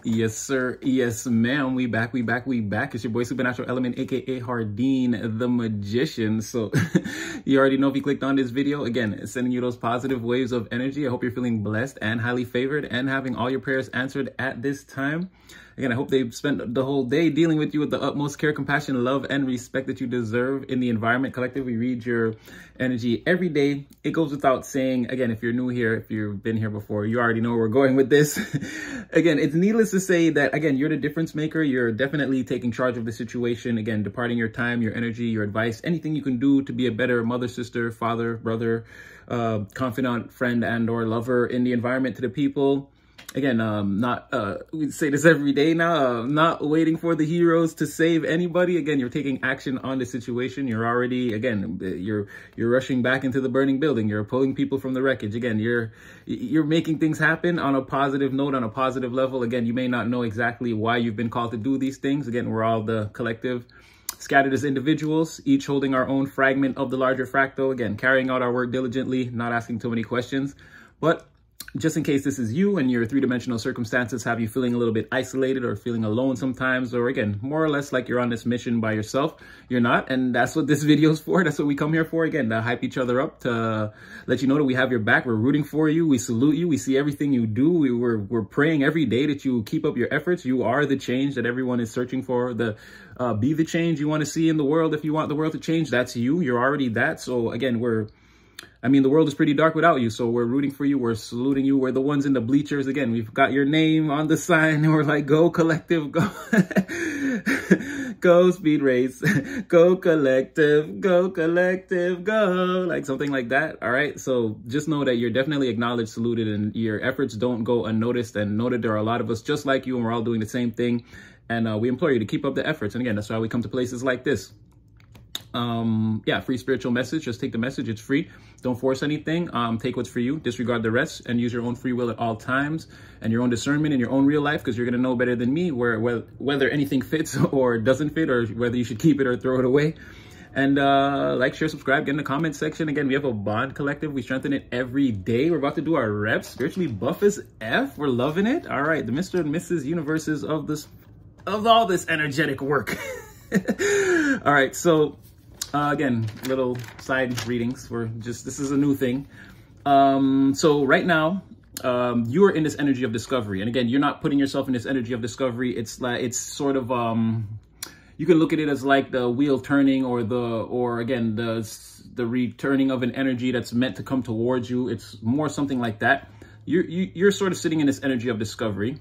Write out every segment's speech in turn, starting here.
Yes, sir. Yes, ma'am. We back. It's your boy Supernatural Element, aka Hardeen the Magician. So you already know if you clicked on this video, again, sending you those positive waves of energy. I hope you're feeling blessed and highly favored and having all your prayers answered at this time. Again, I hope they've spent the whole day dealing with you with the utmost care, compassion, love, and respect that you deserve. In the Environment Collective, we read your energy every day. It goes without saying, again, if you're new here, if you've been here before, you already know where we're going with this. Again, it's needless to say that, again, you're the difference maker. You're definitely taking charge of the situation. Again, departing your time, your energy, your advice, anything you can do to be a better mother, sister, father, brother, confidant, friend, and or lover in the environment to the people. Again, we say this every day now, not waiting for the heroes to save anybody. Again, you're taking action on the situation. You're already, again, you're rushing back into the burning building. You're pulling people from the wreckage. Again, you're making things happen on a positive note, on a positive level. Again, you may not know exactly why you've been called to do these things. Again, we're all the collective, scattered as individuals, each holding our own fragment of the larger fractal. Again, carrying out our work diligently, not asking too many questions. But just in case this is you and your three-dimensional circumstances have you feeling a little bit isolated or feeling alone sometimes, or again, more or less like you're on this mission by yourself, you're not. And that's what this video is for. That's what we come here for. Again, to hype each other up, to let you know that we have your back. We're rooting for you. We salute you. We see everything you do. We're praying every day that you keep up your efforts. You are the change that everyone is searching for. Be the change you want to see in the world. If you want the world to change, that's you. You're already that. So again, the world is pretty dark without you, so we're rooting for you. We're saluting you. We're the ones in the bleachers. Again, we've got your name on the sign, and we're like, go collective, go. Go speed race, go collective, go collective, go. Like something like that, all right? So just know that you're definitely acknowledged, saluted, and your efforts don't go unnoticed. And know that there are a lot of us just like you, and we're all doing the same thing. And we implore you to keep up the efforts. And again, that's why we come to places like this. Free spiritual message. Just take the message. It's free. Don't force anything. Take what's for you, disregard the rest, and use your own free will at all times and your own discernment in your own real life, because you're going to know better than me whether anything fits or doesn't fit, or whether you should keep it or throw it away. And like, share, subscribe, get in the comment section. Again, we have a bond collective. We strengthen it every day. We're about to do our reps. Spiritually buff as F. We're loving it. All right, the Mr. and Mrs. Universes of all this energetic work. All right, so again, little side readings. This is a new thing. So right now, you are in this energy of discovery. And again, you're not putting yourself in this energy of discovery. It's like, it's sort of, you can look at it as like the wheel turning, or the returning of an energy that's meant to come towards you. It's more something like that. You're sort of sitting in this energy of discovery.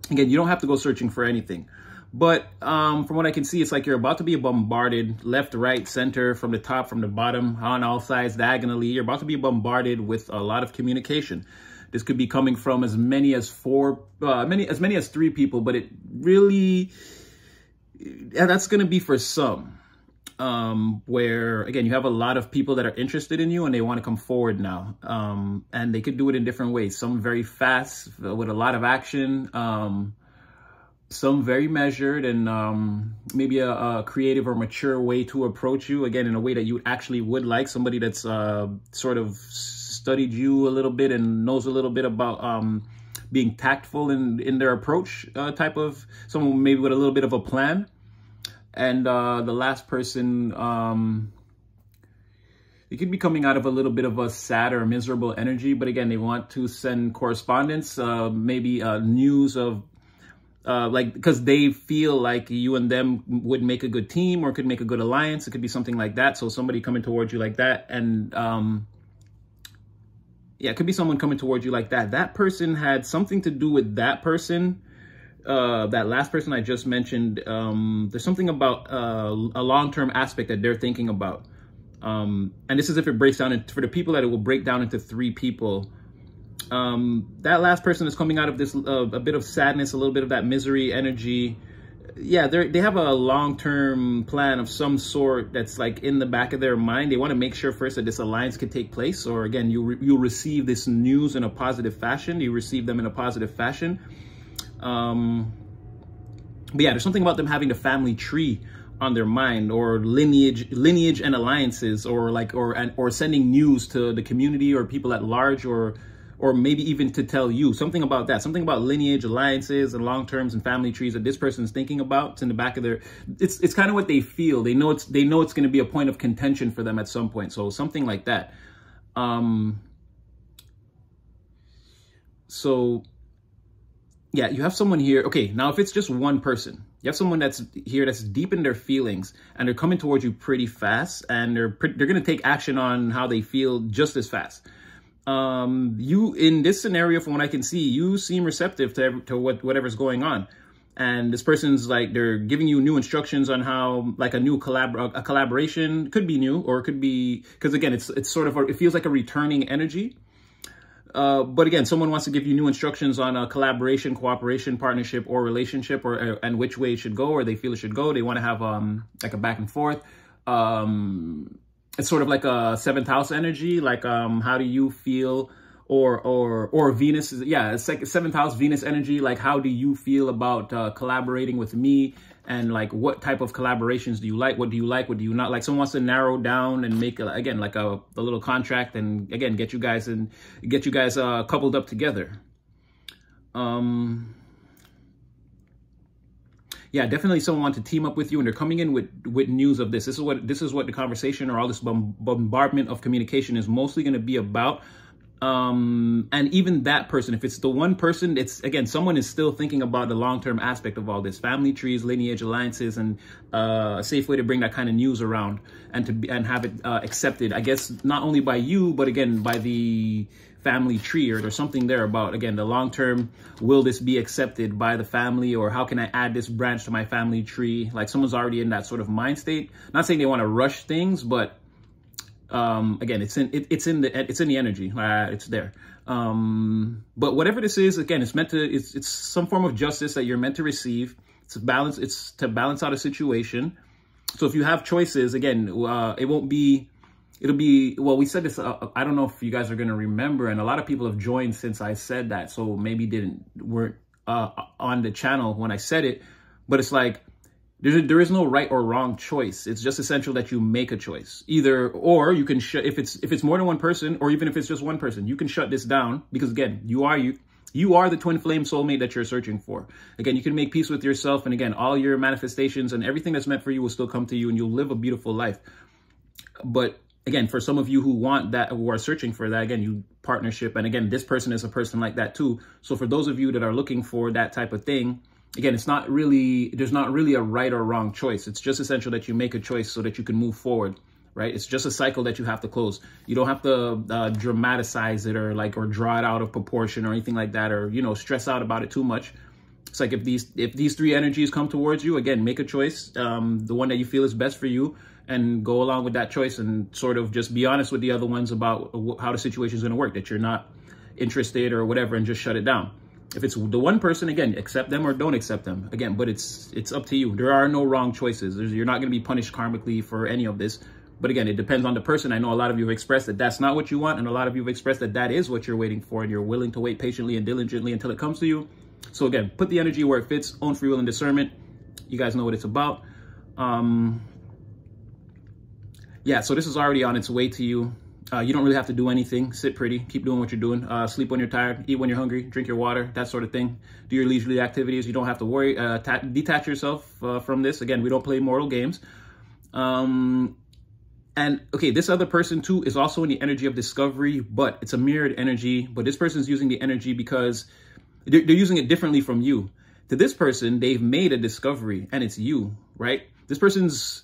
Again, you don't have to go searching for anything. But from what I can see, it's like you're about to be bombarded left, right, center, from the top, from the bottom, on all sides, diagonally. You're about to be bombarded with a lot of communication. This could be coming from as many as three people, but it really, that's going to be for some. Where, again, you have a lot of people that are interested in you and they want to come forward now. And they could do it in different ways. Some very fast with a lot of action. Some very measured and maybe a creative or mature way to approach you. Again, in a way that you actually would like. Somebody that's sort of studied you a little bit and knows a little bit about being tactful in their approach, type of someone maybe with a little bit of a plan. And the last person, it could be coming out of a little bit of a sad or miserable energy. But again, they want to send correspondence, maybe news of, because they feel like you and them would make a good team or could make a good alliance. It could be something like that. So somebody coming towards you like that. And it could be someone coming towards you like that. That person had something to do with that person. That last person I just mentioned. There's something about a long-term aspect that they're thinking about. And this is if it breaks down for the people that it will break down into three people. That last person is coming out of this a bit of sadness, a little bit of that misery energy. Yeah, they have a long-term plan of some sort that's like in the back of their mind. They want to make sure first that this alliance can take place, or again, you receive this news in a positive fashion. You receive them in a positive fashion. But yeah, there's something about them having the family tree on their mind, or lineage and alliances, or sending news to the community or people at large, or or maybe even to tell you something about that, something about lineage, alliances, and long terms and family trees that this person's thinking about. It's in the back of their, it's kind of what they feel. They know it's going to be a point of contention for them at some point. So something like that. So yeah, you have someone here. Okay, now if it's just one person, you have someone that's here that's deep in their feelings, and they're coming towards you pretty fast, and they're going to take action on how they feel just as fast. You, in this scenario, from what I can see, you seem receptive to whatever's going on. And this person's like, they're giving you new instructions on how, like, a collaboration could be new, or it could be, because again, it's sort of, it feels like a returning energy. But again, someone wants to give you new instructions on a collaboration, cooperation, partnership, or relationship, and which way it should go, or they feel it should go. They want to have like a back and forth. It's sort of like a 7th house energy. Like, how do you feel? Or Venus, yeah, it's like 7th house Venus energy. Like, how do you feel about collaborating with me? And like, what type of collaborations do you like? What do you like? What do you not like? Someone wants to narrow down and make again like a little contract, and again get you guys coupled up together. Yeah, definitely someone wants to team up with you, and they're coming in with news of this. This is what the conversation, or all this bombardment of communication, is mostly going to be about. And even that person, if it's the one person, it's, again, someone is still thinking about the long-term aspect of all this, family trees, lineage, alliances, and a safe way to bring that kind of news around and have it accepted, I guess, not only by you, but again, by the family tree, or there's something there about, again, the long-term, will this be accepted by the family, or how can I add this branch to my family tree? Like, someone's already in that sort of mind state. Not saying they want to rush things, but again, it's in the energy. It's there. But whatever this is, again, it's meant to, it's some form of justice that you're meant to receive. It's to balance out a situation. So if you have choices, again, it'll be, well, we said this, I don't know if you guys are going to remember, and a lot of people have joined since I said that, so maybe weren't on the channel when I said it, but it's like, there is no right or wrong choice. It's just essential that you make a choice. Either, or you can if it's more than one person, or even if it's just one person, you can shut this down, because again, you are the twin flame soulmate that you're searching for. Again, you can make peace with yourself, and again, all your manifestations and everything that's meant for you will still come to you, and you'll live a beautiful life. But again, for some of you who want that, who are searching for that, again, you partnership, and again, this person is a person like that too. So for those of you that are looking for that type of thing, again, there's not really a right or wrong choice. It's just essential that you make a choice so that you can move forward, right? It's just a cycle that you have to close. You don't have to dramatize it, or draw it out of proportion, or anything like that, or, you know, stress out about it too much. It's like, if these 3 energies come towards you, again, make a choice, the one that you feel is best for you, and go along with that choice, and sort of just be honest with the other ones about how the situation is going to work, that you're not interested or whatever, and just shut it down. If it's the one person, again, accept them or don't accept them. Again, but it's up to you. There are no wrong choices. You're not going to be punished karmically for any of this. But again, it depends on the person. I know a lot of you have expressed that that's not what you want, and a lot of you have expressed that that is what you're waiting for, and you're willing to wait patiently and diligently until it comes to you. So again, put the energy where it fits. Own free will and discernment. You guys know what it's about. Yeah, so this is already on its way to you. You don't really have to do anything. Sit pretty. Keep doing what you're doing. Sleep when you're tired. Eat when you're hungry. Drink your water. That sort of thing. Do your leisurely activities. You don't have to worry. Detach yourself from this. Again, we don't play mortal games. And okay, this other person too is also in the energy of discovery, but it's a mirrored energy. But this person's using the energy because they're using it differently from you. To this person, they've made a discovery, and it's you, right? This person's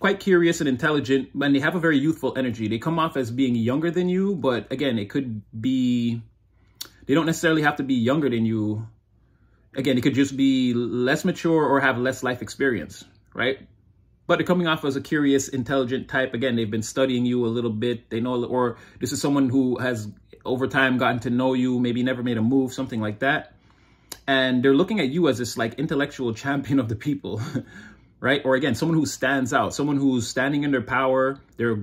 quite curious and intelligent, and they have a very youthful energy. They come off as being younger than you, but again, it could be, they don't necessarily have to be younger than you. Again, it could just be less mature or have less life experience, right? But they're coming off as a curious, intelligent type. Again, they've been studying you a little bit. They know, or this is someone who has over time gotten to know you, maybe never made a move, something like that. And they're looking at you as this like intellectual champion of the people. Right? Or again, someone who stands out, someone who's standing in their power, they're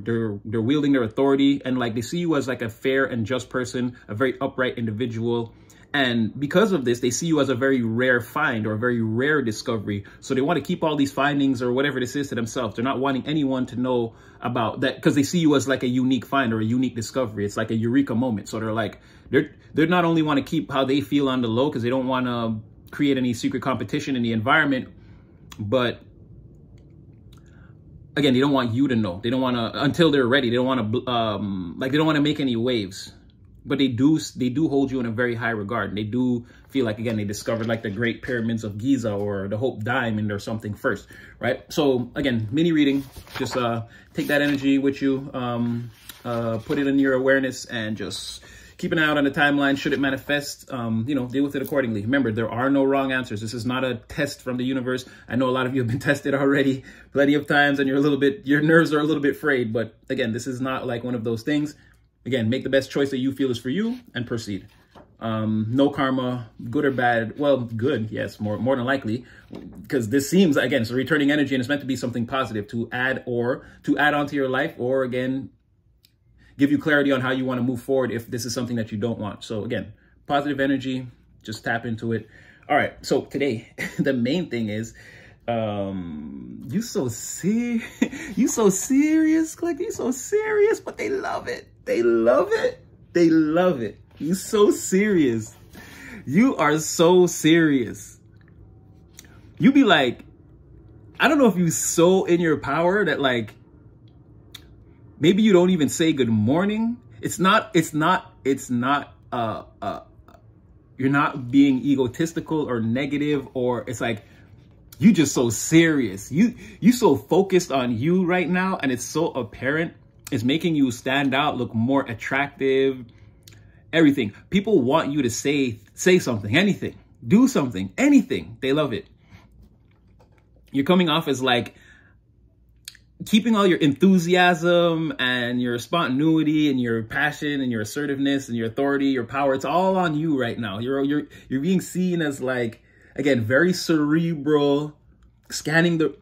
wielding their authority, and like they see you as like a fair and just person, a very upright individual. And because of this, they see you as a very rare find or a very rare discovery. So they want to keep all these findings or whatever this is to themselves. They're not wanting anyone to know about that because they see you as like a unique find or a unique discovery. It's like a eureka moment. So they're like, they're not only want to keep how they feel on the low because they don't want to create any secret competition in the environment, but again, they don't want you to know. They don't want to, until they're ready. They don't want to, they don't want to make any waves. But they do hold you in a very high regard. And they do feel like, again, they discovered like the Great Pyramids of Giza or the Hope Diamond or something first, right? So again, mini reading, just take that energy with you, put it in your awareness and just keep an eye out on the timeline. Should it manifest, deal with it accordingly. Remember, there are no wrong answers. This is not a test from the universe. I know a lot of you have been tested already plenty of times and your nerves are a little bit frayed. But again, this is not like one of those things. Again, make the best choice that you feel is for you and proceed. No karma, good or bad. Well, good, yes, more than likely, because this seems, again, it's a returning energy and it's meant to be something positive to add onto your life, or again, give you clarity on how you want to move forward if this is something that you don't want. So again, positive energy, just tap into it. All right, so today, the main thing is, you so serious, Click, you so serious, but they love it. They love it. They love it. You so serious. You are so serious. You be like, I don't know if you so in your power that like, maybe you don't even say good morning. You're not being egotistical or negative, or it's like, you just so serious. You so focused on you right now, and it's so apparent. It's making you stand out, look more attractive, everything. People want you to say something, anything, do something, anything. They love it. You're coming off as like keeping all your enthusiasm and your spontaneity and your passion and your assertiveness and your authority, your power. It's all on you right now. You're being seen as like, again, very cerebral, scanning the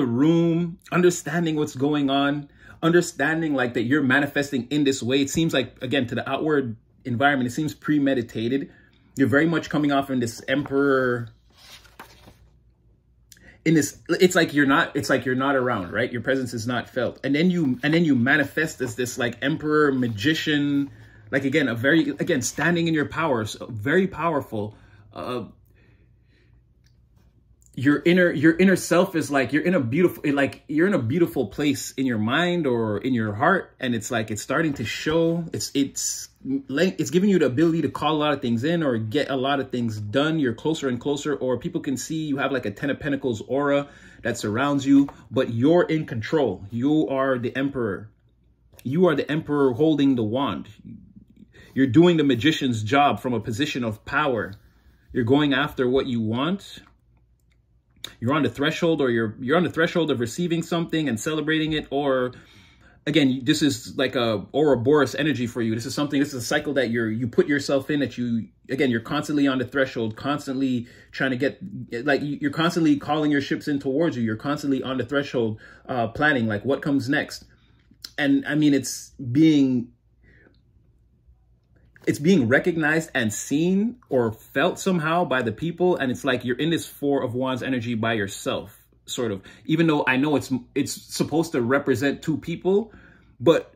room, understanding what's going on, understanding like that you're manifesting in this way. It seems like, again, to the outward environment, it seems premeditated. You're very much coming off in this emperor, in this, it's like you're not around, right? Your presence is not felt. And then you manifest as this like emperor magician, like again, standing in your power, so very powerful. Your inner self is like, you're in a beautiful place in your mind or in your heart. And it's like, it's starting to show, it's giving you the ability to call a lot of things in or get a lot of things done. You're closer and closer, or people can see you have like a 10 of Pentacles aura that surrounds you, but you're in control. You are the emperor. You are the emperor holding the wand. You're doing the magician's job from a position of power. You're going after what you want. You're on the threshold, or you're on the threshold of receiving something and celebrating it. Or again, this is like a Ouroboros energy for you. This is a cycle that you put yourself in, that you're constantly on the threshold, constantly trying to get, like you're constantly calling your ships in towards you. You're constantly on the threshold, planning like what comes next. And I mean, it's being recognized and seen or felt somehow by the people. And it's like you're in this Four of Wands energy by yourself, sort of, even though I know it's supposed to represent two people, but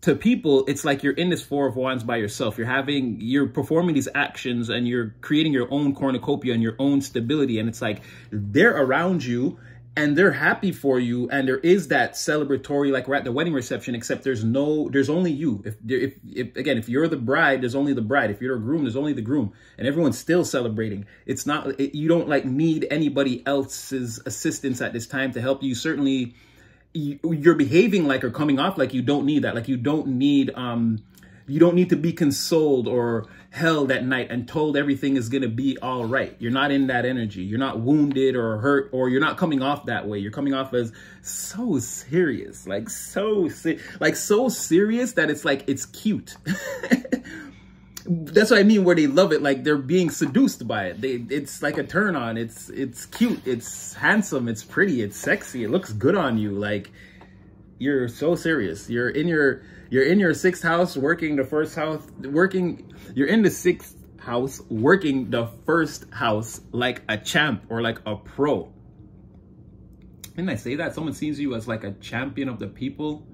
to people, it's like you're in this Four of Wands by yourself. You're performing these actions and you're creating your own cornucopia and your own stability. And it's like they're around you and they're happy for you, and there is that celebratory, like we're at the wedding reception, except there's only you. If you're the bride, there's only the bride. If you're a groom, there's only the groom, and everyone's still celebrating. It's not, you don't like need anybody else's assistance at this time to help you. Certainly, you're behaving like or coming off like you don't need that. Like you don't need to be consoled or held at night and told everything is going to be all right. You're not in that energy. You're not wounded or hurt, or you're not coming off that way. You're coming off as so serious, like so serious that it's like, it's cute. That's what I mean, where they love it. Like they're being seduced by it. It's like a turn on. It's cute. It's handsome. It's pretty. It's sexy. It looks good on you. Like you're so serious. You're in your You're in your sixth house, working the first house, you're in the sixth house, working the first house like a champ or like a pro. Didn't I say that? Someone sees you as like a champion of the people.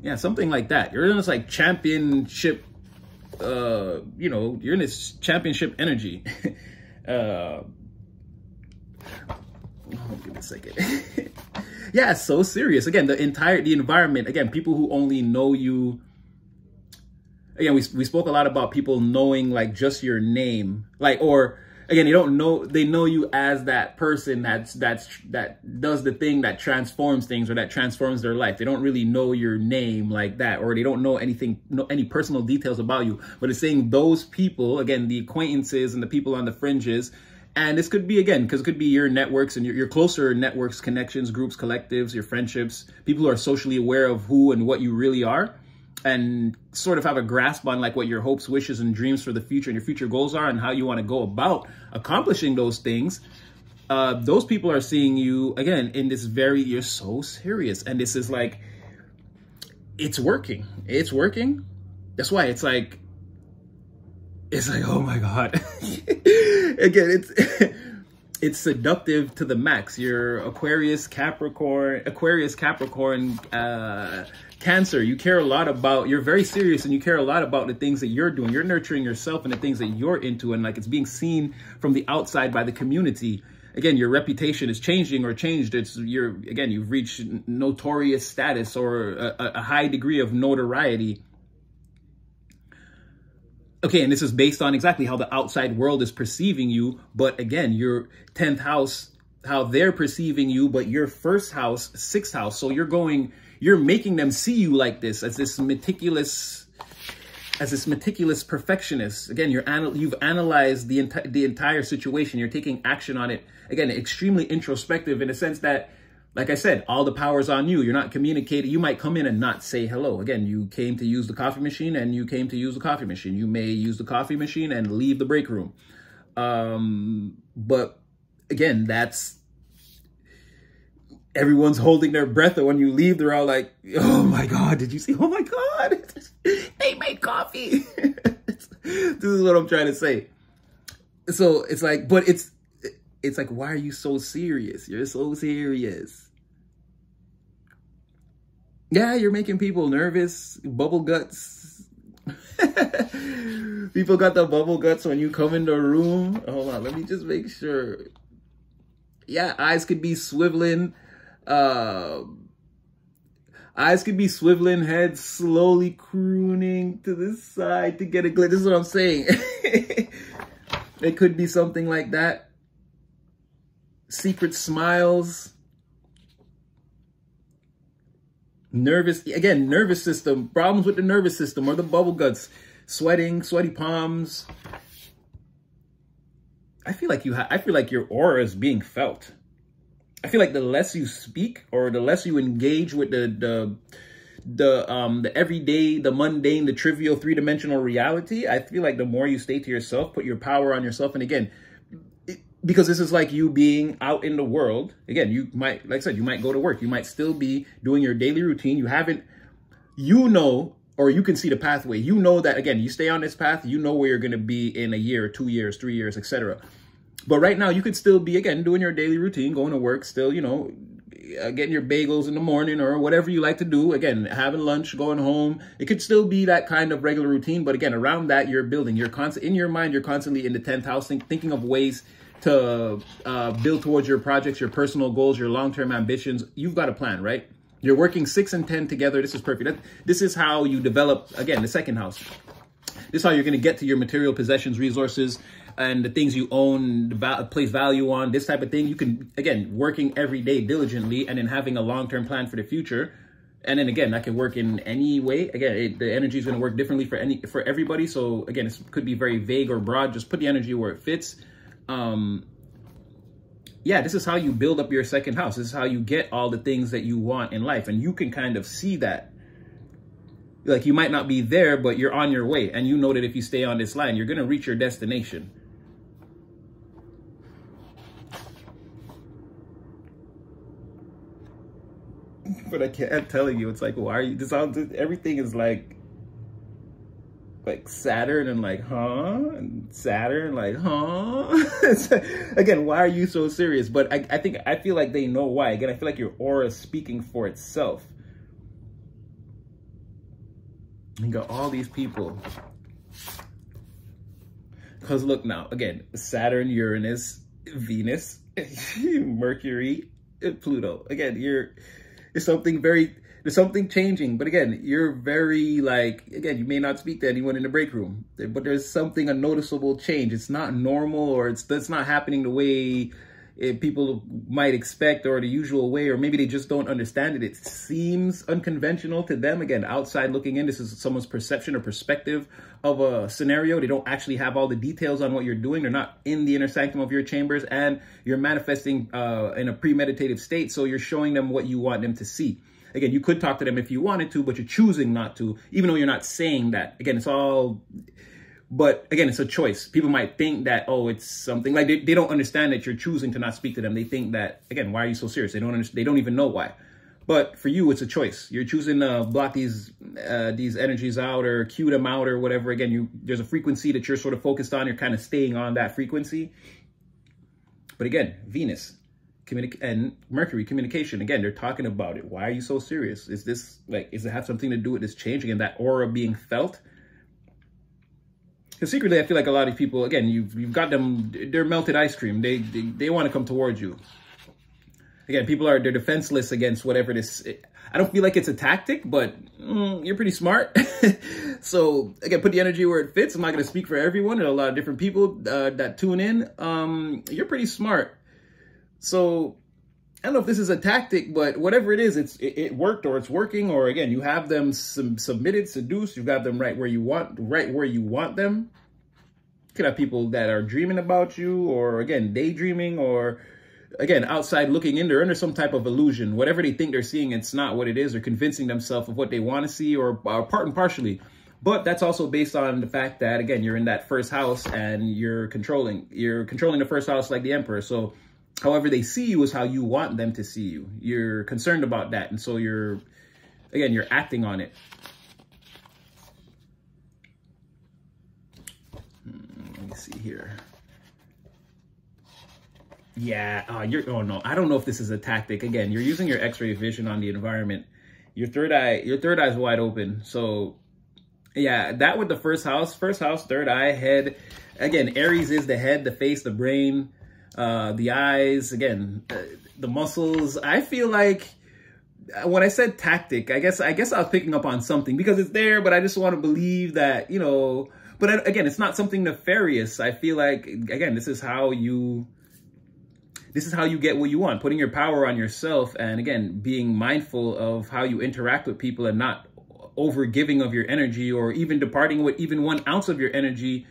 Yeah, something like that. You're in this like championship, you know, you're in this championship energy. Oh, give me a second. Yeah, it's so serious. Again, the environment, again, people who only know you. Again, we spoke a lot about people knowing like just your name, like, or again, they know you as that person that does the thing that transforms things or that transforms their life. They don't really know your name like that, or they don't know any personal details about you. But it's saying those people, again, the acquaintances and the people on the fringes. And this could be, again, because it could be your networks and your closer networks, connections, groups, collectives, your friendships, people who are socially aware of who and what you really are, and sort of have a grasp on like what your hopes, wishes, and dreams for the future and your future goals are and how you want to go about accomplishing those things. Those people are seeing you, again, in this you're so serious. And this is like, it's working. It's working. That's why it's like, oh my God. Again, it's seductive to the max. You're Aquarius, Capricorn, Cancer. You care a lot about, you're very serious and you care a lot about the things that you're doing. You're nurturing yourself and the things that you're into, and like it's being seen from the outside by the community. Again, your reputation is changing or changed. You've reached notorious status or a high degree of notoriety. Okay, and this is based on exactly how the outside world is perceiving you. But again, your 10th house, how they're perceiving you, but your first house, 6th house. So you're making them see you like this, as this meticulous perfectionist. Again, you've analyzed the entire situation. You're taking action on it. Again, extremely introspective in a sense that, like I said, all the power's on you. You're not communicating. You might come in and not say hello. Again, you came to use the coffee machine and you came to use the coffee machine. You may use the coffee machine and leave the break room. But again, everyone's holding their breath. And when you leave, they're all like, oh my God, did you see? Oh my God, they made coffee. This is what I'm trying to say. So it's like, but it's like, why are you so serious? You're so serious. Yeah, you're making people nervous. Bubble guts. People got the bubble guts when you come in the room. Hold on, let me just make sure. Yeah, eyes could be swiveling. Eyes could be swiveling, head slowly crooning to the side to get a glimpse. This is what I'm saying. It could be something like that. Secret smiles. Nervous system, problems with the nervous system or the bubble guts, sweating, sweaty palms. I feel like your aura is being felt. I feel like the less you speak or the less you engage with the everyday, the mundane, the trivial, three-dimensional reality, I feel like the more you stay to yourself, put your power on yourself. And again, because this is like you being out in the world. Again, you might, like I said, you might go to work. You might still be doing your daily routine. You know, or you can see the pathway. You know that, again, you stay on this path, you know where you're going to be in a year, 2 years, 3 years, etc. But right now, you could still be, again, doing your daily routine, going to work, still, you know, getting your bagels in the morning or whatever you like to do. Again, having lunch, going home. It could still be that kind of regular routine. But again, around that, you're building. In your mind, you're constantly in the 10th house, thinking of ways to build towards your projects, your personal goals, your long-term ambitions. You've got a plan, right? You're working 6 and 10 together. This is perfect. This is how you develop, again, the second house. This is how you're going to get to your material possessions, resources, and the things you own, place value on, this type of thing. You can, again, working every day diligently and then having a long-term plan for the future. And then again, that can work in any way. Again, the energy is going to work differently for everybody. So again, it could be very vague or broad. Just put the energy where it fits. Yeah, this is how you build up your second house. This is how you get all the things that you want in life. And you can kind of see that. Like, you might not be there, but you're on your way. And you know that if you stay on this line, you're going to reach your destination. but I can't, I'm telling you, it's like, why are you, everything is like Saturn and like, huh? And Saturn, like, huh? It's like, again, why are you so serious? But I feel like they know why. Again, I feel like your aura is speaking for itself. You got all these people. Because look now, again, Saturn, Uranus, Venus, Mercury, Pluto. Again, there's something changing. But again, you're very like, again, you may not speak to anyone in the break room, but there's a noticeable change. It's not normal, or it's not happening the way people might expect, or the usual way, or maybe they just don't understand it. It seems unconventional to them. Again, outside looking in, this is someone's perception or perspective of a scenario. They don't actually have all the details on what you're doing. They're not in the inner sanctum of your chambers, and you're manifesting in a premeditative state. So you're showing them what you want them to see. Again, you could talk to them if you wanted to, but you're choosing not to, even though you're not saying that. Again, but again, it's a choice. People might think that, oh, it's something like they don't understand that you're choosing to not speak to them. They think that, again, why are you so serious? They don't understand. They don't even know why. But for you, it's a choice. You're choosing to block these energies out or cue them out or whatever. Again, there's a frequency that you're sort of focused on. You're kind of staying on that frequency. But again, Venus and Mercury, communication. Again, they're talking about it. Why are you so serious? Is this like, does it have something to do with this change? Again, that aura being felt. Because secretly, I feel like a lot of people, again, you've got them, they're melted ice cream. They want to come towards you. Again, they're defenseless against whatever this, I don't feel like it's a tactic, but you're pretty smart. So again, put the energy where it fits. I'm not going to speak for everyone. There are a lot of different people that tune in. You're pretty smart. So I don't know if this is a tactic, but whatever it is, it worked, or it's working, or again, you have them submitted, seduced. You've got them right where you want them. You could have people that are dreaming about you, or again, daydreaming, or again, outside looking in. They're under some type of illusion. Whatever they think they're seeing, it's not what it is. They're convincing themselves of what they want to see, or part and partially. But that's also based on the fact that, again, you're in that first house and you're controlling the first house like the Emperor. So however they see you is how you want them to see you. You're concerned about that. And so you're acting on it. Let me see here. Yeah, oh no, I don't know if this is a tactic. Again, you're using your X-ray vision on the environment. Your third eye is wide open. So yeah, that with the first house, third eye, head. Again, Aries is the head, the face, the brain, the eyes, again, the muscles. I feel like when I said tactic, I guess I was picking up on something because it's there, but I just want to believe that, but again, it's not something nefarious. I feel like, again, this is how you get what you want, putting your power on yourself, and again, being mindful of how you interact with people and not over giving of your energy, or even departing with even 1 ounce of your energy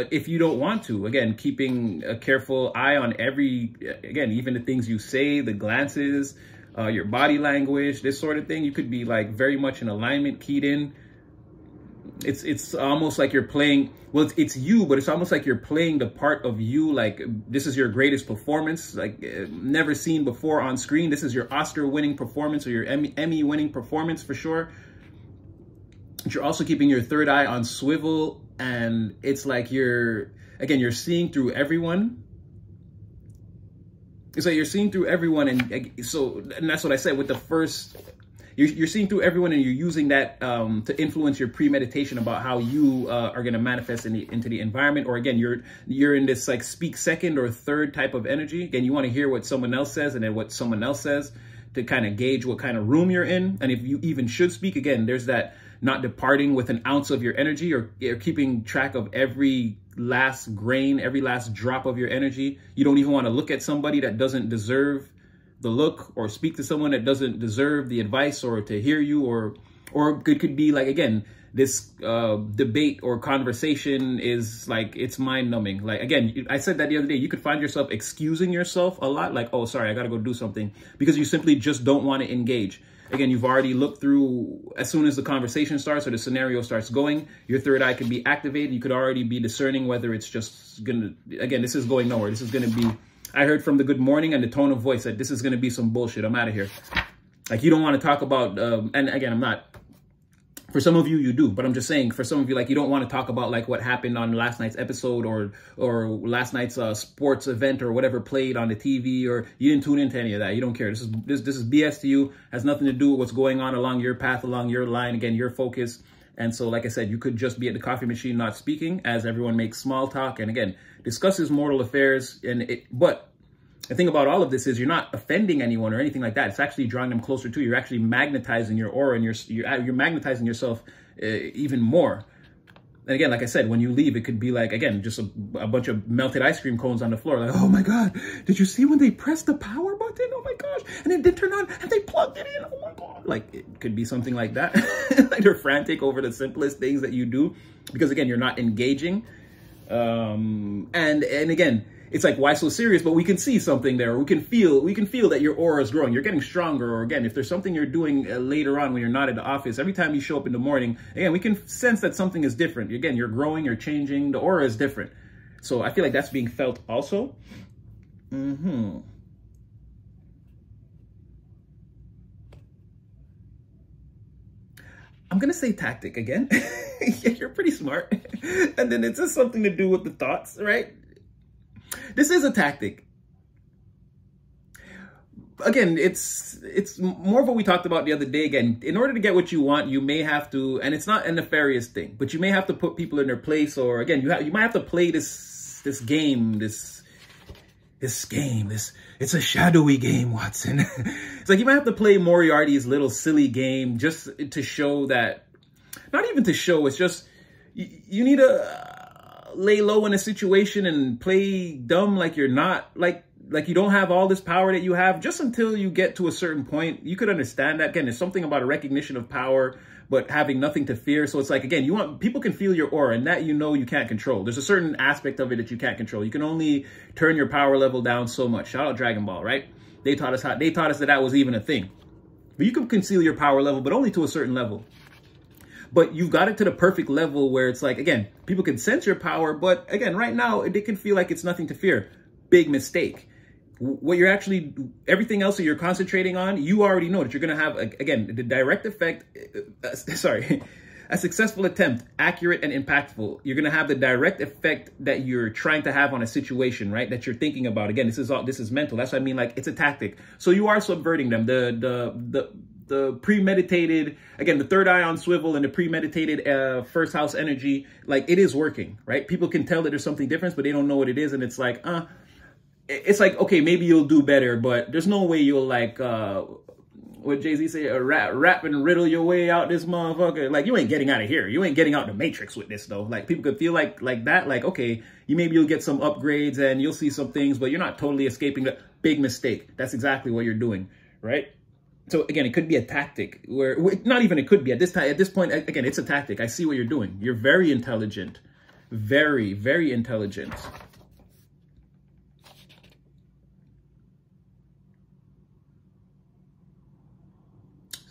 if you don't want to. Again, keeping a careful eye on even the things you say, the glances, your body language, this sort of thing. You could be like very much in alignment, keyed in. It's almost like you're playing, well, it's you, but it's almost like you're playing the part of you. Like this is your greatest performance, like never seen before on screen. This is your Oscar winning performance, or your Emmy winning performance for sure. But you're also keeping your third eye on swivel, and it's like you're seeing through everyone. It's like you're seeing through everyone, and that's what I said with the first. You're seeing through everyone, and you're using that to influence your premeditation about how you are going to manifest into the environment. Or again, you're in this like speak second or third type of energy. Again, you want to hear what someone else says and then what someone else says to kind of gauge what kind of room you're in, and if you even should speak. Again, there's that not departing with 1 ounce of your energy, or keeping track of every last grain, every last drop of your energy. You don't even want to look at somebody that doesn't deserve the look, or speak to someone that doesn't deserve the advice, or to hear you, or it could be like, again, this debate or conversation is like, it's mind numbing. Like, again, I said that the other day, you could find yourself excusing yourself a lot, like, oh, sorry, I got to go do something, because you simply just don't want to engage. Again, you've already looked through, as soon as the conversation starts or the scenario starts going, your third eye could be activated. You could already be discerning whether it's just going to, again, this is going nowhere. This is going to be, I heard from the good morning and the tone of voice that this is going to be some bullshit. I'm out of here. Like, you don't want to talk about, and again, I'm not, for some of you, you do, but I'm just saying, for some of you, like, you don't want to talk about like what happened on last night's episode or last night's sports event or whatever played on the TV, or you didn't tune into any of that. You don't care. This is BS to you. Has nothing to do with what's going on along your path, along your line. Again, your focus. And so, like I said, you could just be at the coffee machine, not speaking, as everyone makes small talk and again discusses mortal affairs. But the thing about all of this is you're not offending anyone or anything like that. It's actually drawing them closer to you. You're actually magnetizing your aura, and you're magnetizing yourself even more. And again, like I said, when you leave, it could be like, again, just a bunch of melted ice cream cones on the floor. Like, oh my God, did you see when they pressed the power button? Oh my gosh. And it did turn on and they plugged it in. Oh my God. Like, it could be something like that. Like, they're frantic over the simplest things that you do because, again, you're not engaging. And again, it's like, why so serious? But we can see something there. We can feel that your aura is growing. You're getting stronger. Or again, if there's something you're doing later on when you're not at the office, every time you show up in the morning, again, we can sense that something is different. Again, you're growing, you're changing. The aura is different. So I feel like that's being felt also. I'm going to say tactic again. Yeah, you're pretty smart. And then it's just something to do with the thoughts, right? This is a tactic. Again, it's more of what we talked about the other day. Again, in order to get what you want, you may have to, and it's not a nefarious thing, but you may have to put people in their place, or again, you might have to play this game. It's a shadowy game, Watson. It's like you might have to play Moriarty's little silly game just to show that, not even to show, it's just, you need to lay low in a situation and play dumb like you're not, like you don't have all this power that you have, just until you get to a certain point. You could understand that. Again, there's something about a recognition of power, but having nothing to fear. So it's like, again, people can feel your aura, and that you can't control. There's a certain aspect of it that you can't control. You can only turn your power level down so much. Shout out Dragon Ball, right? They taught us that was even a thing. But you can conceal your power level, but only to a certain level. But you've got it to the perfect level where it's like, again, people can sense your power, but again, right now, it can feel like it's nothing to fear. Big mistake. What you're actually, everything else that you're concentrating on, you already know that you're going to have, again, the direct effect, a successful attempt, accurate and impactful. You're going to have the direct effect that you're trying to have on a situation, right? That you're thinking about. Again, this is mental. That's what I mean. Like, it's a tactic. So you are subverting them. The premeditated, again, the third eye on swivel and the premeditated first house energy, like, it is working, right? People can tell that there's something different, but they don't know what it is. And it's like, okay, maybe you'll do better, but there's no way you'll, like, what Jay-Z say, rap and riddle your way out this motherfucker. Like, you ain't getting out of here. You ain't getting out the matrix with this, though. Like, people could feel like that. Like, okay, you'll get some upgrades and you'll see some things, but you're not totally escaping the big mistake. That's exactly what you're doing, right? So again, it could be a tactic where, not even it could be at this point, again, it's a tactic. I see what you're doing. You're very intelligent, very, very intelligent.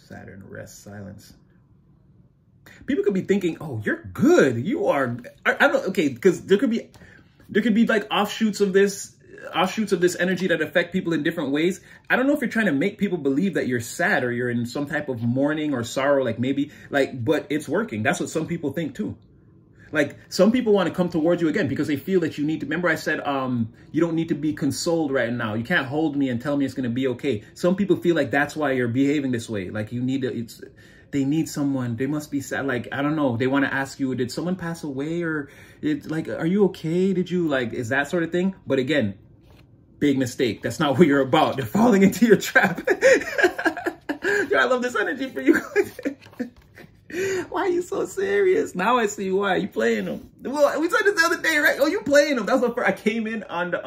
Saturn rest, silence. People could be thinking, oh, you're good. You are, I don't know. Okay. Because there could be like offshoots of this energy that affect people in different ways. I don't know if you're trying to make people believe that you're sad or you're in some type of mourning or sorrow, like maybe, like, but it's working. That's what some people think too. Like, some people want to come towards you again because they feel that you need to, remember I said, you don't need to be consoled right now. You can't hold me and tell me it's going to be okay. Some people feel like that's why you're behaving this way. Like, you need to, they need someone. They must be sad. Like, I don't know. They want to ask you, did someone pass away? Or like, are you okay? Did you, like, is that sort of thing? But again, big mistake. That's not what you're about. They're falling into your trap. Yo, I love this energy for you. Why are you so serious? Now I see why. You playing them. Well, we said this the other day, right? Oh, you playing them. That was the first. I came in on the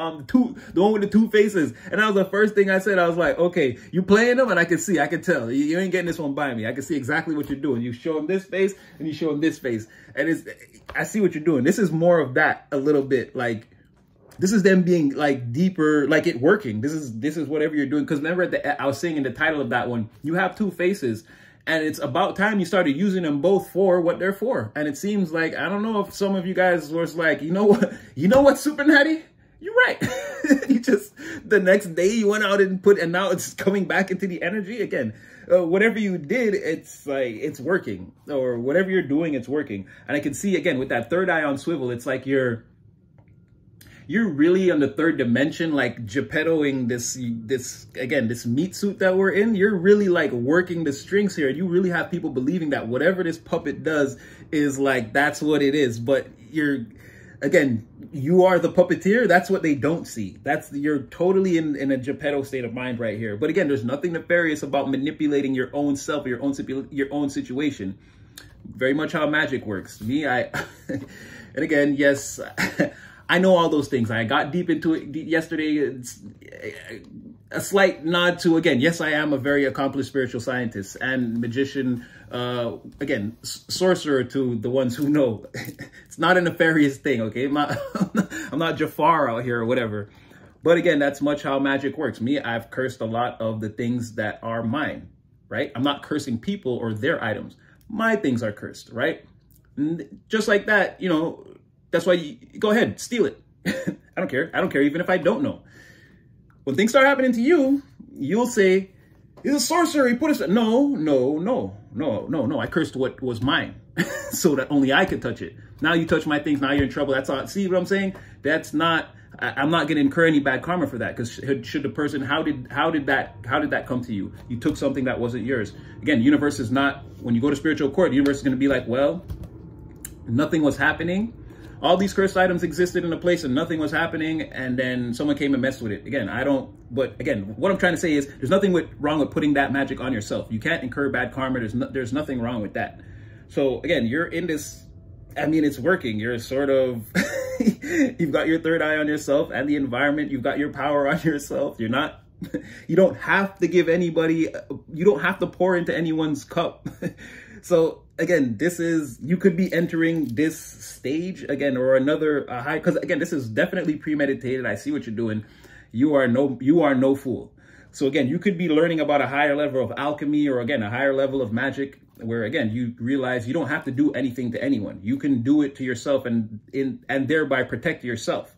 one with the two faces. And that was the first thing I said. I was like, okay, you playing them? And I can see, I can tell. You ain't getting this one by me. I can see exactly what you're doing. You show them this face and you show them this face. And I see what you're doing. This is more of that a little bit. Like, this is them being like deeper, like it working. This is whatever you're doing. Because remember, I was saying in the title of that one, you have two faces. And it's about time you started using them both for what they're for. And it seems like, I don't know if some of you guys was like, you know what, Super Natty? You're right. You just, the next day you went out and and now it's coming back into the energy again. Whatever you did, it's like, it's working, or whatever you're doing, it's working. And I can see again with that third eye on swivel, it's like you're really on the third dimension, like Geppettoing this meat suit that we're in. You're really like working the strings here. You really have people believing that whatever this puppet does is like, that's what it is. But again, you are the puppeteer. That's what they don't see. You're totally in a Geppetto state of mind right here. But again, there's nothing nefarious about manipulating your own self, or your own situation. Very much how magic works. And again, yes, I know all those things. I got deep into it yesterday. It's a slight nod to, again, yes, I am a very accomplished spiritual scientist and magician. Again, sorcerer to the ones who know. It's not a nefarious thing, okay? I'm not Jafar out here or whatever. But again, that's much how magic works. Me, I've cursed a lot of the things that are mine, right? I'm not cursing people or their items. My things are cursed, right? And just like that, you know, that's why you go ahead, steal it. I don't care. I don't care even if I don't know. When things start happening to you, you'll say, he's a sorcerer. He put us. No. I cursed what was mine so that only I could touch it. Now you touch my things. Now you're in trouble. That's all. See what I'm saying? That's not, I'm not going to incur any bad karma for that. Because should the person, how did that come to you? You took something that wasn't yours. Again, universe is not, when you go to spiritual court, the universe is going to be like, well, nothing was happening. All these cursed items existed in a place and nothing was happening, and then someone came and messed with it. Again, but again, what I'm trying to say is there's nothing wrong with putting that magic on yourself. You can't incur bad karma. There's nothing wrong with that. So again, you're in this, I mean, it's working. You're sort of, you've got your third eye on yourself and the environment. You've got your power on yourself. You don't have to give anybody, you don't have to pour into anyone's cup. So again, you could be entering this stage again, or another high, because again, this is definitely premeditated. I see what you're doing. You are no fool. So again, you could be learning about a higher level of alchemy, or again, a higher level of magic, where again, you realize you don't have to do anything to anyone. You can do it to yourself and thereby protect yourself.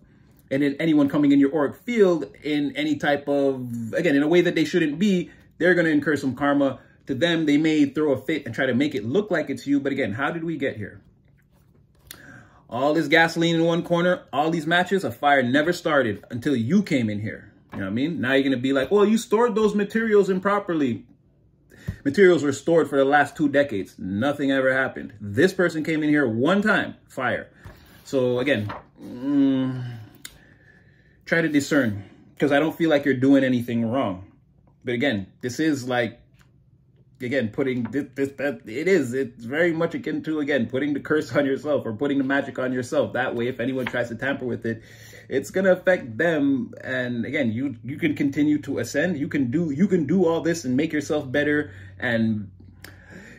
And then anyone coming in your auric field in any type of, again, in a way that they shouldn't be, they're going to incur some karma. To them, they may throw a fit and try to make it look like it's you. But again, how did we get here? All this gasoline in one corner, all these matches, a fire never started until you came in here. You know what I mean? Now you're going to be like, well, you stored those materials improperly. Materials were stored for the last 2 decades. Nothing ever happened. This person came in here one time, fire. So again, try to discern, because I don't feel like you're doing anything wrong. But again, this is like, again, it's very much akin to, again, putting the curse on yourself or putting the magic on yourself. That way, if anyone tries to tamper with it, it's going to affect them. And again, you can continue to ascend. You can do all this and make yourself better. And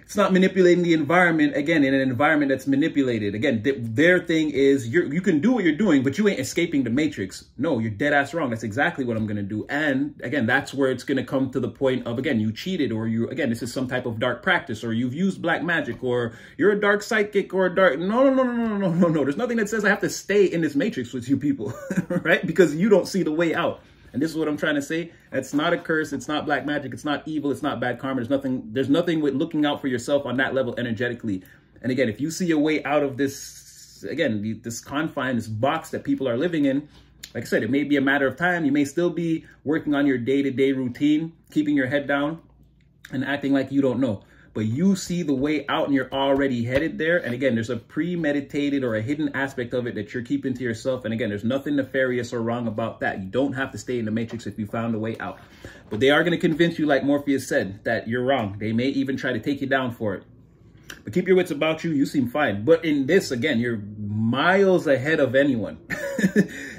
it's not manipulating the environment, again, in an environment that's manipulated. Again, their thing is you can do what you're doing, but you ain't escaping the matrix. No, you're dead ass wrong. That's exactly what I'm going to do. And again, that's where it's going to come to the point of, again, you cheated, or again, this is some type of dark practice, or you've used black magic, or you're a dark psychic, or a dark, no. There's nothing that says I have to stay in this matrix with you people, right? Because you don't see the way out. And this is what I'm trying to say. It's not a curse. It's not black magic. It's not evil. It's not bad karma. There's nothing with looking out for yourself on that level energetically. And again, if you see a way out of this, again, this confine, this box that people are living in, like I said, it may be a matter of time. You may still be working on your day-to-day routine, keeping your head down and acting like you don't know. But you see the way out and you're already headed there. And again, there's a premeditated or a hidden aspect of it that you're keeping to yourself. And again, there's nothing nefarious or wrong about that. You don't have to stay in the matrix if you found a way out. But they are going to convince you, like Morpheus said, that you're wrong. They may even try to take you down for it. But keep your wits about you. You seem fine. But in this, again, you're miles ahead of anyone.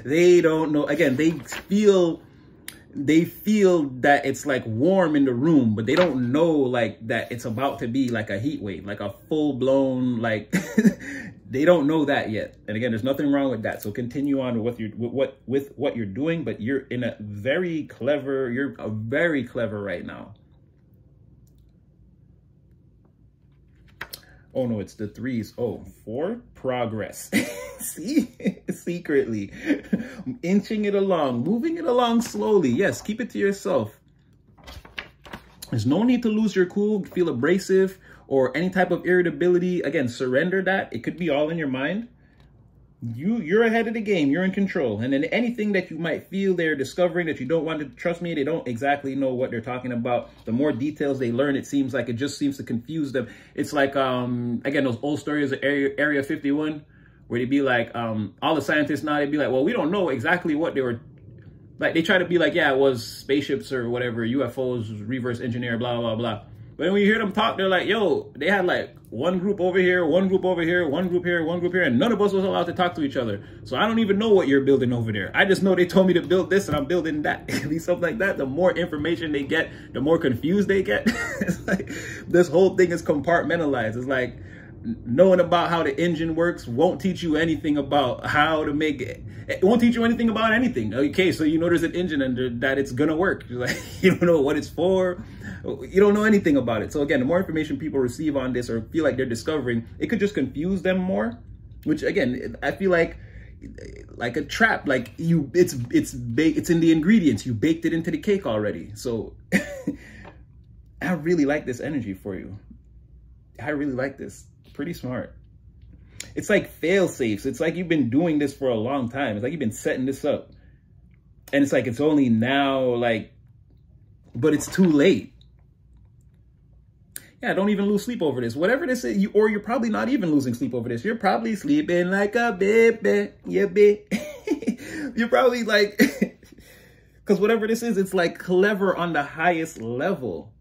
They don't know. Again, they feel that it's like warm in the room, but they don't know like that it's about to be like a heat wave, like a full blown, like they don't know that yet. And again, there's nothing wrong with that. So continue on with what you're doing, but you're very clever right now. Oh no, it's the 3s. Oh, 4, progress. See, secretly inching it along, moving it along slowly. Yes, keep it to yourself. There's no need to lose your cool, feel abrasive, or any type of irritability. Again, surrender that. It could be all in your mind. You're ahead of the game. You're in control. And then anything that you might feel they're discovering that you don't want to, trust me, they don't exactly know what they're talking about. The more details they learn, it seems like it just seems to confuse them. It's like, again, those old stories of Area 51, where they'd be like, all the scientists now, they'd be like, well, we don't know exactly what they were, like, they try to be like, yeah, it was spaceships or whatever, UFOs, reverse engineer, blah, blah, blah. But then when you hear them talk, they're like, yo, they had like one group over here, one group over here, one group here, one group here, and none of us was allowed to talk to each other. So I don't even know what you're building over there. I just know they told me to build this and I'm building that. It'd be something like that. The more information they get, the more confused they get. It's like this whole thing is compartmentalized. It's like knowing about how the engine works won't teach you anything about how to make it. It won't teach you anything about anything. Okay, so you know there's an engine and that it's gonna work. Like, you don't know what it's for. You don't know anything about it. So again, the more information people receive on this or feel like they're discovering, it could just confuse them more. Which again, I feel like a trap. Like it's in the ingredients. You baked it into the cake already. So I really like this energy for you. I really like this. Pretty smart. It's like fail safes. It's like you've been doing this for a long time. It's like you've been setting this up. And it's like it's only now, like, but it's too late. Yeah, don't even lose sleep over this. Whatever this is, or you're probably not even losing sleep over this. You're probably sleeping like a baby. Yeah, baby. You're probably like, because whatever this is, it's like clever on the highest level.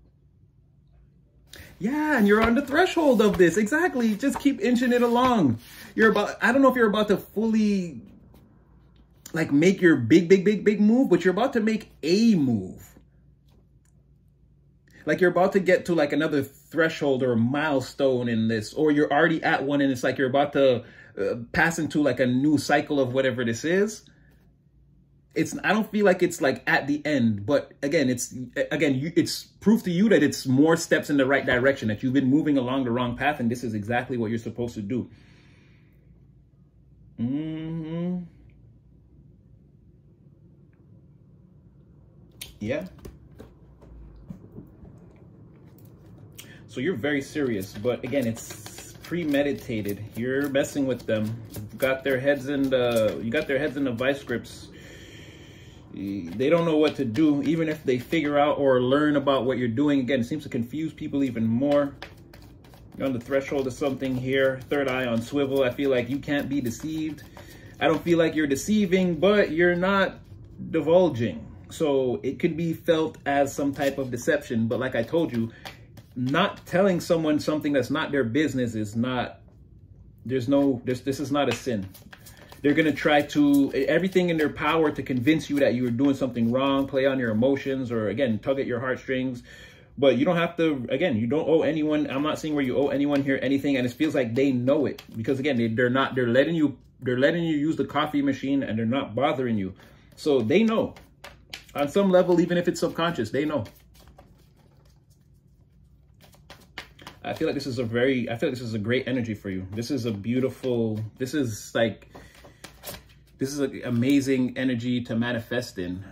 Yeah, and you're on the threshold of this. Exactly. Just keep inching it along. You're about, I don't know if you're about to fully like make your big move, but you're about to make a move. Like you're about to get to like another threshold or a milestone in this, or you're already at one and it's like you're about to pass into like a new cycle of whatever this is. I don't feel like it's like at the end, but again, it's proof to you that it's more steps in the right direction, that you've been moving along the wrong path, and this is exactly what you're supposed to do. Yeah. So you're very serious, but again, it's premeditated. You're messing with them. You got their heads in the vice grips. They don't know what to do, even if they figure out or learn about what you're doing. Again, it seems to confuse people even more. You're on the threshold of something here. Third eye on swivel. I feel like you can't be deceived. I don't feel like you're deceiving, but you're not divulging. So it could be felt as some type of deception. But like I told you, not telling someone something that's not their business is not, this is not a sin. They're going to try to, everything in their power to convince you that you are doing something wrong, play on your emotions, or again, tug at your heartstrings. But you don't have to, again, you don't owe anyone. I'm not saying where you owe anyone here anything. And it feels like they know it because again, they're letting you use the coffee machine and they're not bothering you. So they know on some level, even if it's subconscious, they know. I feel like this is a great energy for you. This is an amazing energy to manifest in.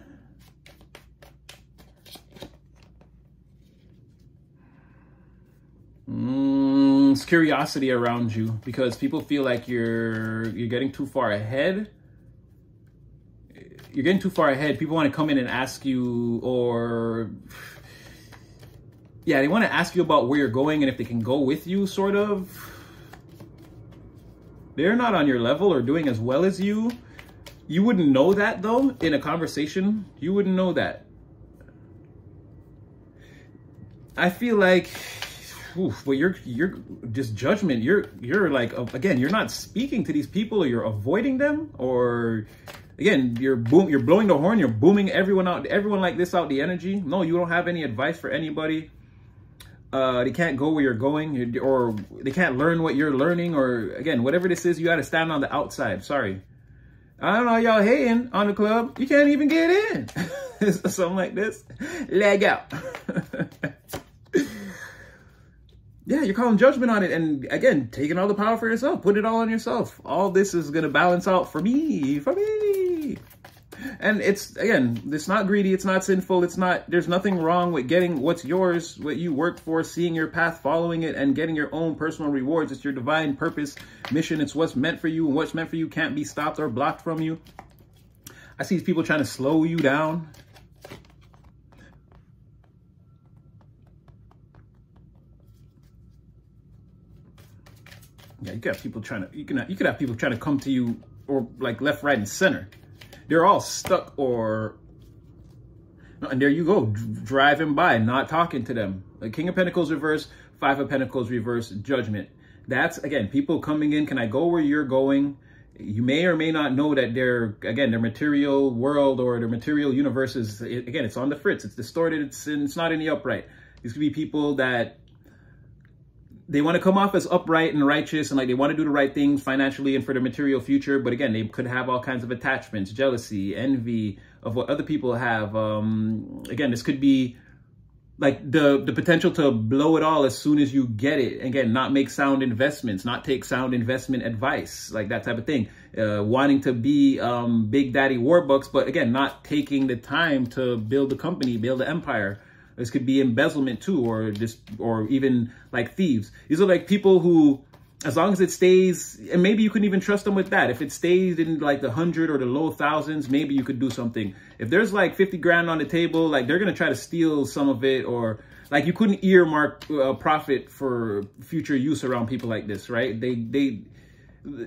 It's curiosity around you because people feel like you're getting too far ahead. You're getting too far ahead. People want to come in and ask you, or yeah, they want to ask you about where you're going and if they can go with you, sort of. They're not on your level or doing as well as you. You wouldn't know that though in a conversation. You wouldn't know that. I feel like, but you're just judgment. You're like, again, you're not speaking to these people, or you're avoiding them, or again, you're blowing the horn. You're booming everyone like this out the energy. No, you don't have any advice for anybody. They can't go where you're going, or they can't learn what you're learning, or again, whatever this is, you got to stand on the outside. Sorry. I don't know, y'all hating on the club. You can't even get in. Something like this. Leg out. Yeah, you're calling judgment on it. And again, taking all the power for yourself, put it all on yourself. All this is going to balance out for me. And it's, again, it's not greedy. It's not sinful. It's not, there's nothing wrong with getting what's yours, what you worked for, seeing your path, following it, and getting your own personal rewards. It's your divine purpose, mission. It's what's meant for you, and what's meant for you can't be stopped or blocked from you. I see people trying to slow you down. Yeah, you could have people trying to, you could have people trying to come to you, or like left, right, and center. They're all stuck, or, and there you go, driving by, not talking to them. Like King of Pentacles reverse, Five of Pentacles reverse, Judgment. That's, again, people coming in, can I go where you're going? You may or may not know that their material world or their material universe is, again, it's on the fritz, it's distorted, it's not in the upright. These could be people that they want to come off as upright and righteous, and like they want to do the right things financially and for their material future. But again, they could have all kinds of attachments, jealousy, envy of what other people have. Again, this could be like the potential to blow it all as soon as you get it. Again, not make sound investments, not take sound investment advice, like that type of thing. Wanting to be Big Daddy Warbucks, but again, not taking the time to build a company, build an empire. This could be embezzlement too, or even like thieves. These are like people who, as long as it stays, and maybe you couldn't even trust them with that. If it stays in like the 100 or the low thousands, maybe you could do something. If there's like 50 grand on the table, like they're going to try to steal some of it, or like you couldn't earmark profit for future use around people like this, right?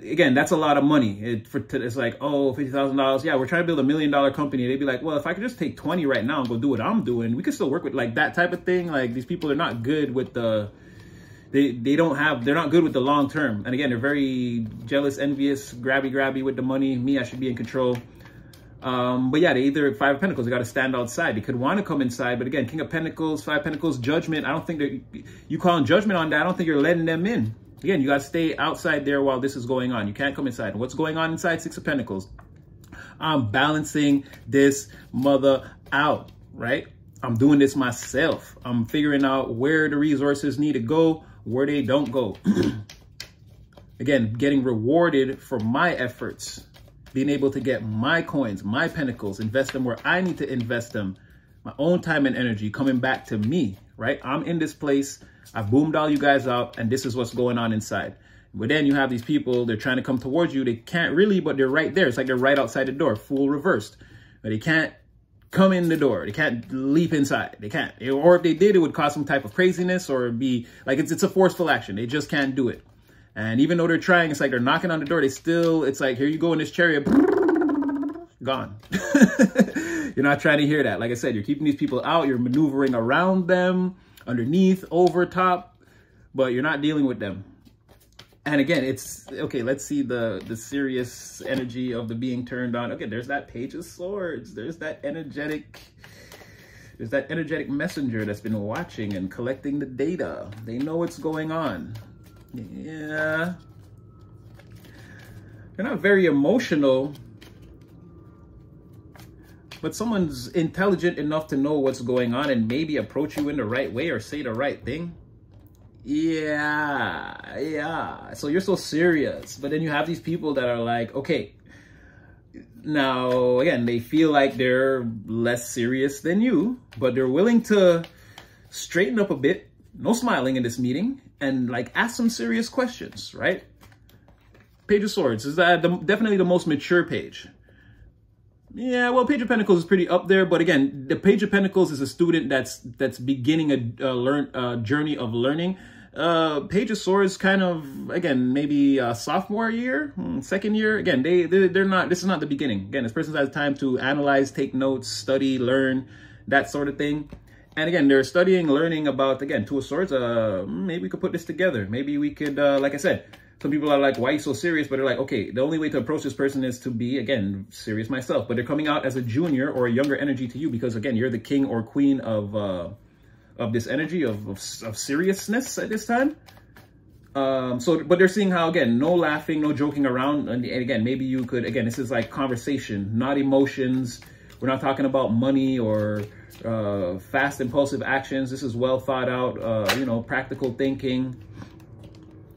Again, that's a lot of money. It's like, oh, $50,000. Yeah, we're trying to build $1 million company. They'd be like, well, if I could just take 20 right now and go do what I'm doing, we could still work with like that type of thing. Like these people are not good with they're not good with the long term. And again, they're very jealous, envious, grabby with the money. Me, I should be in control. But yeah, they either Five of Pentacles, they got to stand outside. They could want to come inside, but again, King of Pentacles, Five of Pentacles, Judgment. I don't think that you calling judgment on that. I don't think you're letting them in. Again, you got to stay outside there while this is going on. You can't come inside. What's going on inside? Six of Pentacles. I'm balancing this mother out, right? I'm doing this myself. I'm figuring out where the resources need to go, where they don't go. Again, getting rewarded for my efforts, being able to get my coins, my pentacles, invest them where I need to invest them, my own time and energy coming back to me, right? I'm in this place. I've boomed all you guys out, and this is what's going on inside. But then you have these people, they're trying to come towards you. They can't really, but they're right there. It's like they're right outside the door, full reversed. But they can't come in the door. They can't leap inside. They can't. Or if they did, it would cause some type of craziness or be like, it's a forceful action. They just can't do it. And even though they're trying, it's like they're knocking on the door. They still, it's like, here you go in this chariot. Gone. You're not trying to hear that. Like I said, you're keeping these people out. You're maneuvering around them, underneath, over top, but you're not dealing with them. And again, it's okay. Let's see the serious energy of the being turned on. Okay, there's that Page of Swords. There's that energetic messenger that's been watching and collecting the data. They know what's going on. Yeah, they're not very emotional, but someone's intelligent enough to know what's going on and maybe approach you in the right way or say the right thing. Yeah. So you're so serious. But then you have these people that are like, okay, now, again, they feel like they're less serious than you, but they're willing to straighten up a bit. No smiling in this meeting, and like ask some serious questions, right? Page of Swords is definitely the most mature page. Yeah, well, Page of Pentacles is pretty up there, but again, the Page of Pentacles is a student that's beginning a journey of learning. Page of Swords kind of, again, maybe sophomore year, second year. Again, they're not. This is not the beginning. Again, this person has time to analyze, take notes, study, learn, that sort of thing. And again, they're studying, learning about, again, Two of Swords. Maybe we could put this together. Maybe we could, like I said, some people are like, why are you so serious? But they're like, okay, the only way to approach this person is to be, again, serious myself. But they're coming out as a junior or a younger energy to you because, again, you're the king or queen of this energy of seriousness at this time. But they're seeing how, again, no laughing, no joking around. And again, maybe you could, again, this is like conversation, not emotions We're not talking about money or fast impulsive actions. This is well thought out, you know, practical thinking.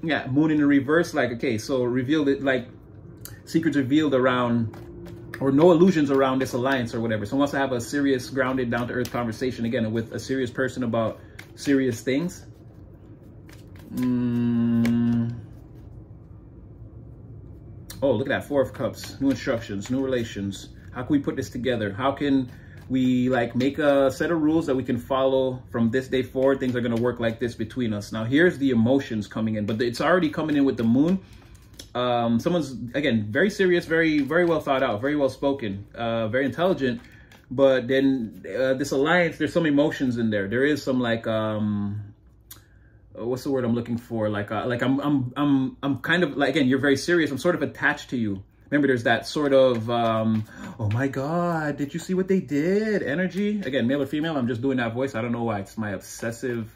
Yeah, moon in the reverse, like, okay, so revealed it, like secrets revealed around, or no illusions around this alliance or whatever. Someone wants to have a serious, grounded, down-to-earth conversation, again, with a serious person about serious things. Oh, look at that, 4 of Cups, new instructions, new relations. How can we put this together? How can we like make a set of rules that we can follow from this day forward? Things are going to work like this between us. Now, here's the emotions coming in, but it's already coming in with the moon. Someone's, again, very serious, very well thought out, very well spoken, very intelligent. But then this alliance, there's some emotions in there. There is some like, what's the word I'm looking for? Like I'm kind of like, again, you're very serious. I'm sort of attached to you. Remember, there's that sort of, oh my God, did you see what they did? Energy. Again, male or female, I'm just doing that voice. I don't know why. It's my obsessive,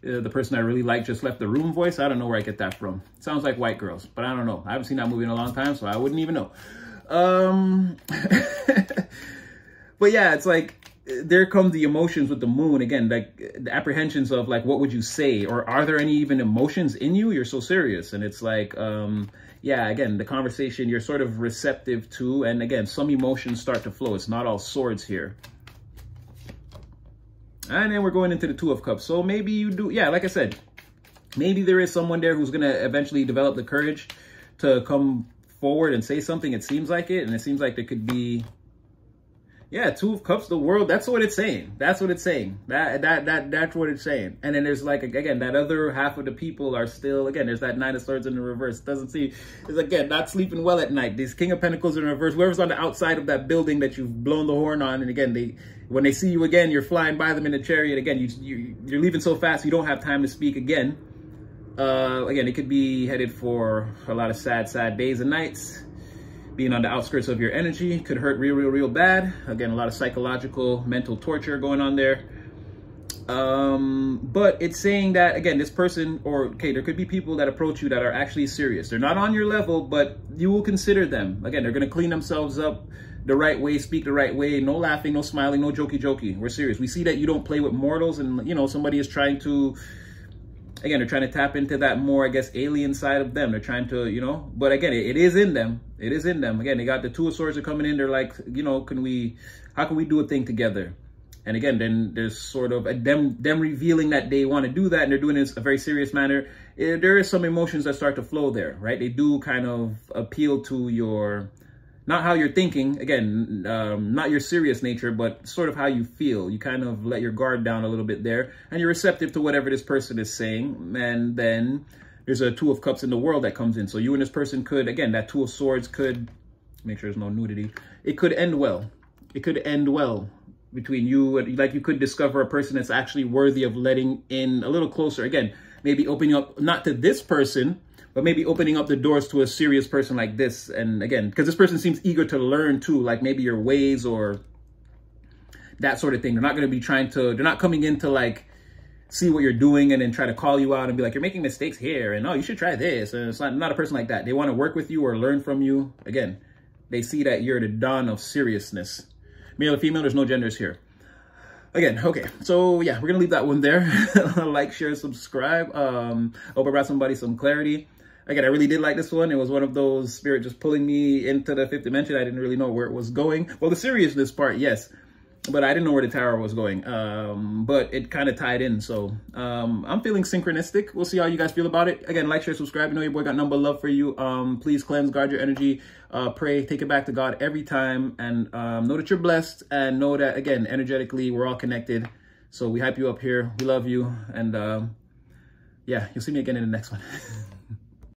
the person I really like just left the room voice. I don't know where I get that from. It sounds like White Girls, but I don't know. I haven't seen that movie in a long time, so I wouldn't even know. But yeah, it's like, there come the emotions with the moon. Again, like the apprehensions of like, what would you say? Or are there any even emotions in you? You're so serious. And it's like, yeah, again, the conversation you're sort of receptive to. And again, some emotions start to flow. It's not all swords here. And then we're going into the 2 of Cups. So maybe you do, yeah, like I said, maybe there is someone there who's going to eventually develop the courage to come forward and say something. It seems like it. And it seems like there could be, yeah, 2 of Cups, the world. That's what it's saying. That's what it's saying. That's what it's saying. And then there's like, again, that other half of the people are still, again, there's that 9 of Swords in the reverse. Doesn't see, it's again, not sleeping well at night. This King of Pentacles in reverse, whoever's on the outside of that building that you've blown the horn on. And again, when they see you again, you're flying by them in a chariot. Again, you're leaving so fast, you don't have time to speak again. Again, it could be headed for a lot of sad days and nights. Being on the outskirts of your energy could hurt real bad. Again, a lot of psychological, mental torture going on there. But it's saying that, again, this person, or, okay, there could be people that approach you that are actually serious. They're not on your level, but you will consider them. Again, they're going to clean themselves up the right way, speak the right way. No laughing, no smiling, no jokey. We're serious. We see that you don't play with mortals, and, you know, somebody is trying to, again, they're trying to tap into that more, I guess, alien side of them. They're trying to, you know, but again, it is in them. It is in them. Again, they got the 2 of Swords are coming in. They're like, you know, how can we do a thing together? And again, then there's sort of them revealing that they want to do that, and they're doing it in a very serious manner. There is some emotions that start to flow there, right? They do kind of appeal to your, not how you're thinking, again, not your serious nature, but sort of how you feel. You kind of let your guard down a little bit there, and you're receptive to whatever this person is saying. And then there's a 2 of Cups in the world that comes in. So you and this person could, again, that 2 of Swords could, make sure there's no nudity. It could end well. It could end well between you. Like, you could discover a person that's actually worthy of letting in a little closer. Again, maybe opening up, not to this person, but maybe opening up the doors to a serious person like this. And again, because this person seems eager to learn too, like maybe your ways or that sort of thing. They're not going to be they're not coming in to like see what you're doing and then try to call you out and be like, you're making mistakes here, and oh, you should try this. And it's not a person like that. They want to work with you or learn from you. Again, they see that you're the dawn of seriousness. Male or female, there's no genders here. Again, okay, so yeah, we're gonna leave that one there. Like, share, subscribe. Hope I brought somebody some clarity. Again, I really did like this one. It was one of those spirit just pulling me into the 5th dimension. I didn't really know where it was going. Well, the seriousness part, yes, but I didn't know where the tarot was going. But it kind of tied in. So I'm feeling synchronistic. We'll see how you guys feel about it. Again, like, share, subscribe. You know your boy got number love for you. Please cleanse, guard your energy. Pray, take it back to God every time. And know that you're blessed. And know that, again, energetically, we're all connected. So we hype you up here. We love you. And yeah, you'll see me again in the next one.